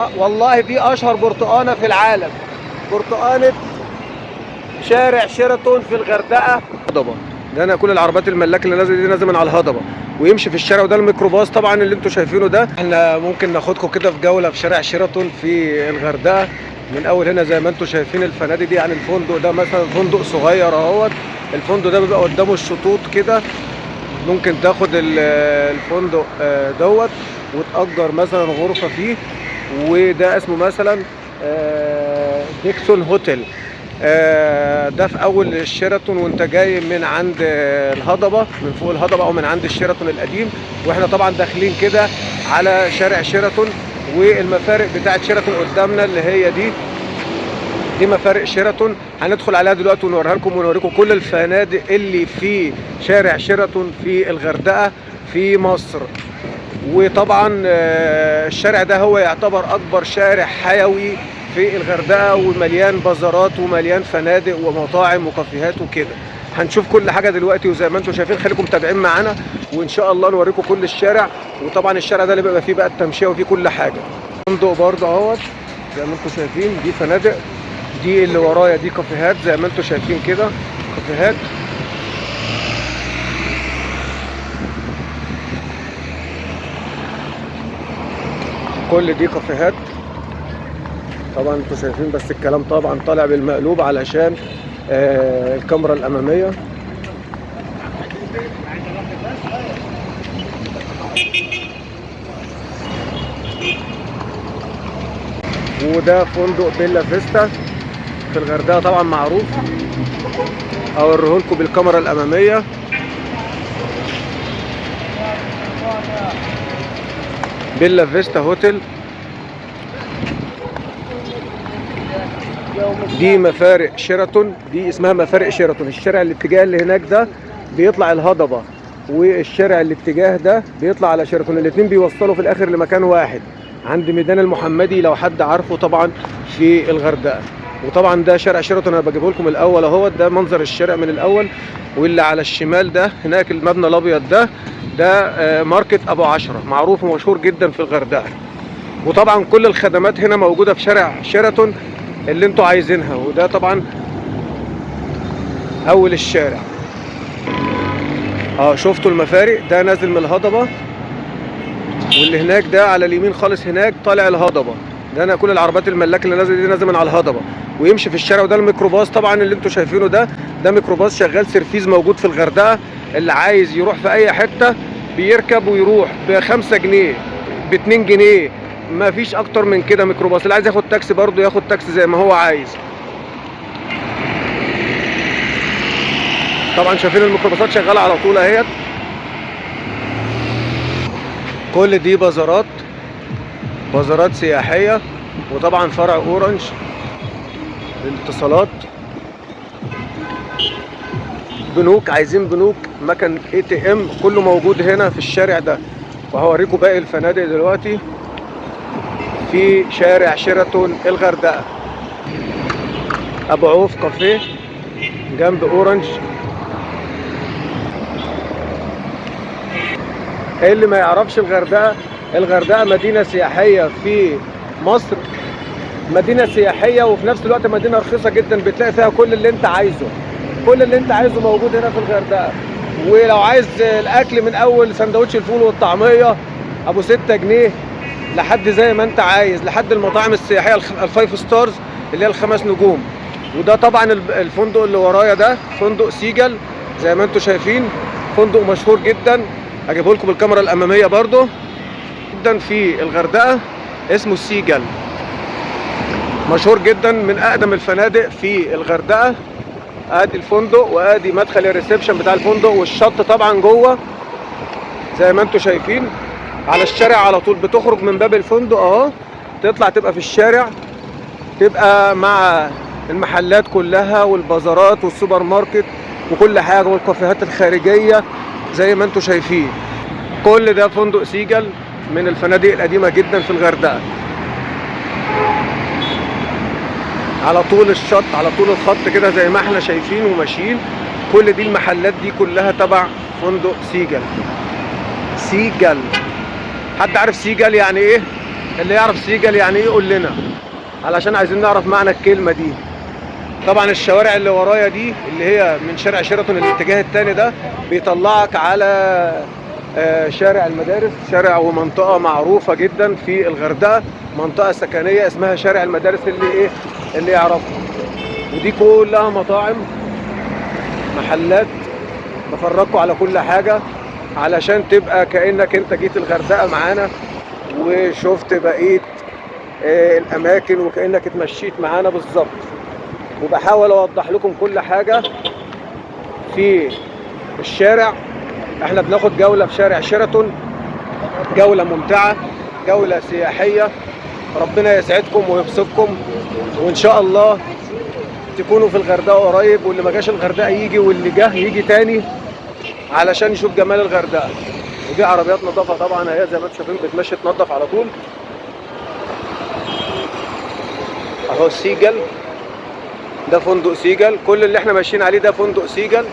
والله دي اشهر برتقانه في العالم، برتقانه شارع شيراتون في الغردقه. هضبه ده، انا كل العربيات الملاك اللي نازله دي نازله من على الهضبه ويمشي في الشارع، وده الميكروباص طبعا اللي انتم شايفينه ده. احنا ممكن ناخدكم كده في جوله في شارع شيراتون في الغردقه من اول هنا. زي ما انتم شايفين الفنادق دي، يعني الفندق ده مثلا فندق صغير اهوت. الفندق ده بيبقى قدامه الشطوط كده، ممكن تاخد الفندق دوت وتأجر مثلا غرفة فيه. وده اسمه مثلا ديكسون هوتيل. ده في اول الشيراتون وانت جاي من عند الهضبة، من فوق الهضبة او من عند الشيراتون القديم. واحنا طبعا داخلين كده على شارع شيراتون، والمفارق بتاعت شيراتون قدامنا اللي هي دي مفارق شيراتون. هندخل عليها دلوقتي ونوريها لكم ونوريكم كل الفنادق اللي في شارع شيراتون في الغردقة في مصر. وطبعا الشارع ده هو يعتبر اكبر شارع حيوي في الغردقة، ومليان بازارات ومليان فنادق ومطاعم وكافيهات وكده. هنشوف كل حاجة دلوقتي، وزي ما انتم شايفين خليكم متابعين معانا وان شاء الله نوريكم كل الشارع. وطبعا الشارع ده اللي بيبقى فيه بقى التمشية وفيه كل حاجة. فندق برضه اهوت زي ما انتم شايفين، دي فنادق. دي اللي ورايا دي كافيهات زي ما انتم شايفين كده، كافيهات. كل دي كافيهات طبعا انتم شايفين، بس الكلام طبعا طالع بالمقلوب علشان الكاميرا الاماميه. وده فندق بيلا فيستا في الغردقه طبعا معروف، اوريه لكم بالكاميرا الاماميه. بيلا فيستا هوتيل. دي مفارق شيراتون، دي اسمها مفارق شيراتون. الشارع الاتجاه اللي هناك ده بيطلع الهضبه، والشارع الاتجاه ده بيطلع على شيراتون. الاتنين بيوصلوا في الاخر لمكان واحد عند ميدان المحمدي لو حد عارفه طبعا في الغردقه. وطبعا ده شارع شيراتون انا بجيبه لكم الاول اهو. ده منظر الشارع من الاول. واللي على الشمال ده هناك المبنى الابيض ده ماركت ابو عشرة، معروف ومشهور جدا في الغردقه. وطبعا كل الخدمات هنا موجوده في شارع شيراتون اللي انتوا عايزينها. وده طبعا اول الشارع. شفتوا المفارق؟ ده نازل من الهضبه، واللي هناك ده على اليمين خالص هناك طالع الهضبه. ده انا كل العربيات الملاك اللي نازله دي نازله من على الهضبه ويمشي في الشارع. وده الميكروباص طبعا اللي انتوا شايفينه ده ميكروباص شغال سيرفيز موجود في الغردقه. اللي عايز يروح في اي حته بيركب ويروح ب5 جنيه، ب2 جنيه، ما فيش اكتر من كده. ميكروباص اللي عايز ياخد تاكسي برضه ياخد تاكسي زي ما هو عايز. طبعا شايفين الميكروباصات شغاله على طول اهيت. كل دي بازارات سياحيه. وطبعا فرع اورنج للاتصالات. بنوك، عايزين بنوك، مكان ATM، كله موجود هنا في الشارع ده. وهوريكم باقي الفنادق دلوقتي في شارع شيراتون الغردقه. ابو عوف كافيه جنب اورنج. اللي ما يعرفش الغردقه مدينه سياحيه في مصر، مدينه سياحيه وفي نفس الوقت مدينه رخيصه جدا. بتلاقي فيها كل اللي انت عايزه، كل اللي انت عايزه موجود هنا في الغردقه. ولو عايز الاكل من اول سندوتش الفول والطعميه ابو 6 جنيه لحد زي ما انت عايز، لحد المطاعم السياحيه الفايف ستارز اللي هي ال5 نجوم. وده طبعا الفندق اللي ورايا ده فندق سيجل زي ما انتم شايفين، فندق مشهور جدا. هجيبه لكم بالكاميرا الاماميه برضو جدا في الغردقه، اسمه سيجل، مشهور جدا، من اقدم الفنادق في الغردقه. ادي الفندق وادي مدخل الريسبشن بتاع الفندق، والشط طبعا جوه زي ما انتم شايفين على الشارع على طول. بتخرج من باب الفندق اهو، تطلع تبقى في الشارع، تبقى مع المحلات كلها والبازارات والسوبر ماركت وكل حاجه والكافيهات الخارجيه زي ما انتم شايفين. كل ده فندق سيجل من الفنادق القديمه جدا في الغردقه. على طول الشط، على طول الخط كده زي ما احنا شايفين وماشيين. كل دي المحلات دي كلها تبع فندق سيجل. حد عارف سيجل يعني ايه؟ اللي يعرف سيجل يعني ايه يقول لنا، علشان عايزين نعرف معنى الكلمة دي. طبعا الشوارع اللي ورايا دي اللي هي من شارع شيراتون الاتجاه التاني ده بيطلعك على شارع المدارس، شارع ومنطقة معروفة جدا في الغردقة، منطقة سكنية اسمها شارع المدارس، اللي يعرفها. ودي كلها مطاعم، محلات، بفرجكوا على كل حاجة علشان تبقى كأنك انت جيت الغردقة معانا وشفت بقية الأماكن، وكأنك اتمشيت معانا بالظبط. وبحاول أوضح لكم كل حاجة في الشارع. احنا بناخد جولة في شارع شيراتون، جولة ممتعة، جولة سياحية. ربنا يسعدكم ويبسطكم، وإن شاء الله تكونوا في الغردقة قريب، واللي ما جاش الغردقة يجي، واللي جه يجي تاني علشان يشوف جمال الغردقة. ودي عربيات نظافة طبعا اهي زي ما انتم شايفين بتمشي تنظف على طول. اهو سيجل، ده فندق سيجل، كل اللي احنا ماشيين عليه ده فندق سيجل.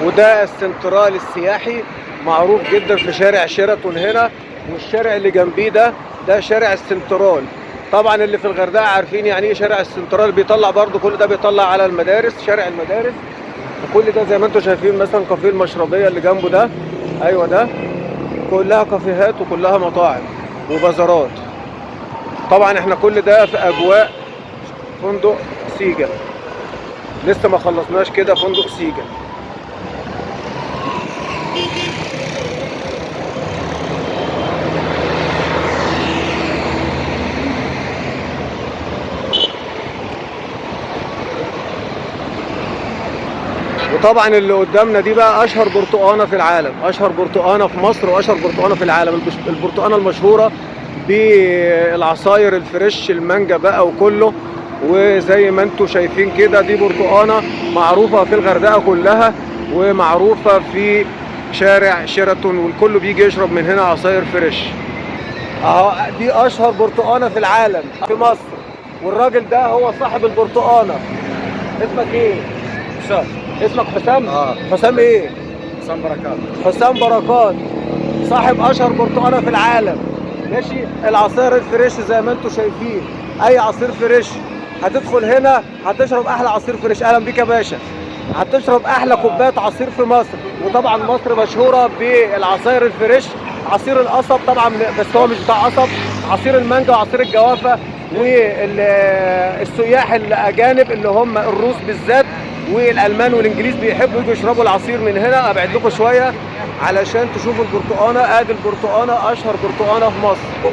وده السنترال السياحي، معروف جدا في شارع شيراتون هنا. والشارع اللي جنبيه ده شارع السنترال. طبعا اللي في الغردقه عارفين يعني ايه شارع السنترال، بيطلع برضو كل ده بيطلع على المدارس، شارع المدارس. وكل ده زي ما انتم شايفين مثلا كافيه المشربيه اللي جنبه ده، ايوه ده كلها كافيهات وكلها مطاعم وبازارات. طبعا احنا كل ده في اجواء فندق سيجل، لسه ما خلصناش كده فندق سيجل. وطبعا اللي قدامنا دي بقى اشهر برتقانه في العالم، اشهر برتقانه في مصر واشهر برتقانه في العالم، البرتقانه المشهوره بالعصاير الفريش، المانجا بقى وكله. وزي ما انتم شايفين كده دي برتقانه معروفه في الغردقه كلها، ومعروفه في شارع شيراتون، والكل بيجي يشرب من هنا عصاير فريش. اهو دي اشهر برتقانه في العالم في مصر، والراجل ده هو صاحب البرتقانه. اسمك ايه؟ حسام. اسمك حسام؟ اه حسام ايه؟ حسام بركات. حسام بركات، صاحب اشهر برتقانه في العالم. ماشي، العصير الفريش زي ما انتم شايفين، اي عصير فريش هتدخل هنا هتشرب احلى عصير فريش. اهلا بيك يا باشا، هتشرب احلى كوبايه عصير في مصر. وطبعا مصر مشهوره بالعصاير الفريش، عصير القصب طبعا بس هو مش بتاع قصب، عصير المانجا وعصير الجوافه. والسياح الاجانب اللي هم الروس بالذات والالمان والانجليز بيحبوا يجوا يشربوا العصير من هنا. ابعد لكم شويه علشان تشوفوا البرتقانه. ادي البرتقانه اشهر برتقانه في مصر.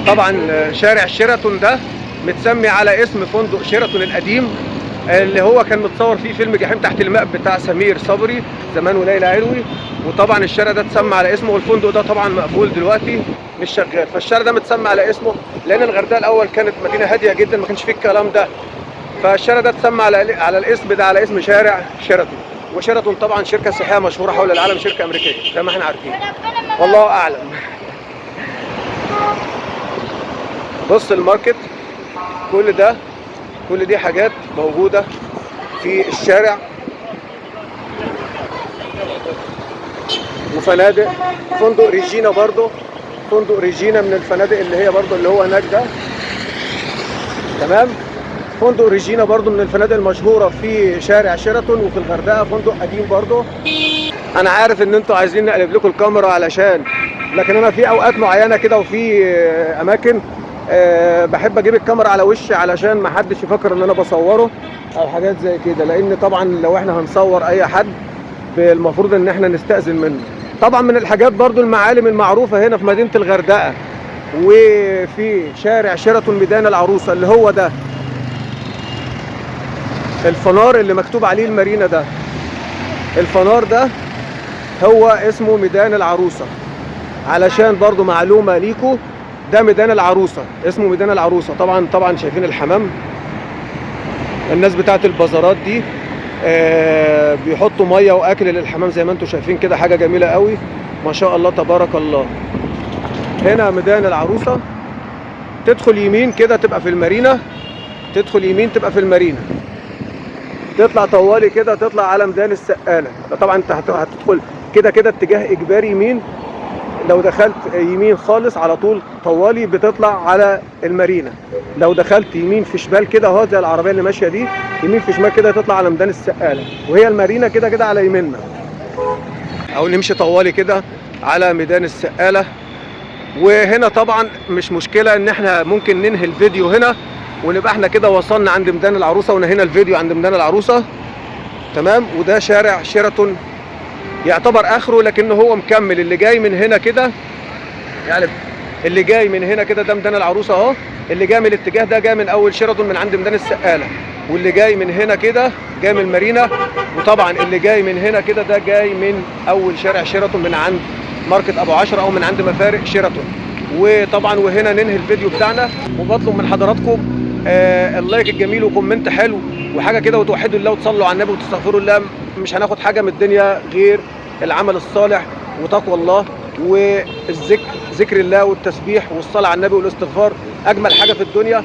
طبعا شارع شيراتون ده متسمي على اسم فندق شيراتون القديم، اللي هو كان متصور فيه فيلم جحيم تحت الماء بتاع سمير صبري زمان وليلى علوي. وطبعا الشارع ده اتسمى على اسمه، والفندق ده طبعا مقفول دلوقتي مش شغال، فالشارع ده متسمى على اسمه لان الغردقه الاول كانت مدينه هاديه جدا ما كانش فيه الكلام ده. فالشارع ده اتسمى على الاسم ده، على اسم شارع شيراتون. وشيراتون طبعا شركه سياحيه مشهوره حول العالم، شركه امريكيه زي ما احنا عارفين، والله اعلم. بص الماركت، كل دي حاجات موجوده في الشارع، وفنادق. فندق ريجينا برضو، فندق ريجينا من الفنادق اللي هي برضو اللي هو هناك ده، تمام. فندق ريجينا برضو من الفنادق المشهوره في شارع شيراتون وفي الغردقه، فندق قديم برضو. انا عارف ان انتوا عايزين نقلب لكم الكاميرا علشان، لكن انا في اوقات معينه كده وفي اماكن بحب اجيب الكاميرا على وشي علشان ما حدش يفكر ان انا بصوره او حاجات زي كده، لان طبعا لو احنا هنصور اي حد المفروض ان احنا نستأذن منه. طبعا من الحاجات برضو المعالم المعروفه هنا في مدينه الغردقه وفي شارع شيراتون ميدان العروسه، اللي هو ده الفنار اللي مكتوب عليه المارينا ده، الفنار ده هو اسمه ميدان العروسة. علشان برضو معلومة ليكو، ده ميدان العروسة، اسمه ميدان العروسة. طبعا شايفين الحمام، الناس بتاعت البازارات دي بيحطوا مية واكل للحمام زي ما انتم شايفين كده، حاجة جميلة قوي ما شاء الله تبارك الله. هنا ميدان العروسة، تدخل يمين كده تبقى في المارينا، تدخل يمين تبقى في المارينا، تطلع طوالي كده، تطلع على ميدان السقالة. طبعا انت هتدخل كده كده اتجاه اجباري يمين. لو دخلت يمين خالص على طول طوالي بتطلع على المارينا. لو دخلت يمين في شمال كده اهو زي العربيه اللي ماشيه دي، يمين في شمال كده تطلع على ميدان السقاله، وهي المارينا كده كده على يميننا. او نمشي طوالي كده على ميدان السقاله. وهنا طبعا مش مشكله ان احنا ممكن ننهي الفيديو هنا ونبقى احنا كده وصلنا عند ميدان العروسه ونهينا الفيديو عند ميدان العروسه. تمام. وده شارع شيراتون يعتبر اخره، لكنه هو مكمل. اللي جاي من هنا كده يعني اللي جاي من هنا كده ده ميدان العروسه اهو. اللي جاي من الاتجاه ده جاي من اول شيراتون من عند ميدان السقاله، واللي جاي من هنا كده جاي من المارينا. وطبعا اللي جاي من هنا كده ده جاي من اول شارع شيراتون من عند ماركت ابو عشرة او من عند مفارق شيراتون. وطبعا وهنا ننهي الفيديو بتاعنا، وبطلب من حضراتكم اللايك الجميل وكومنت حلو وحاجه كده، وتوحدوا الله وتصلوا على النبي وتستغفروا الله. مش هناخد حاجه من الدنيا غير العمل الصالح وتقوى الله والذكر، ذكر الله والتسبيح والصلاه على النبي والاستغفار اجمل حاجه في الدنيا.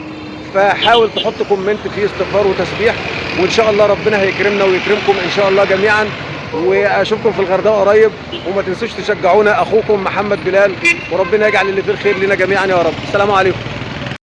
فحاول تحط كومنت فيه استغفار وتسبيح، وان شاء الله ربنا هيكرمنا ويكرمكم ان شاء الله جميعا. واشوفكم في الغردقه قريب، وما تنسوش تشجعونا. اخوكم محمد بلال، وربنا يجعل اللي فيه الخير لنا جميعا يا رب. السلام عليكم.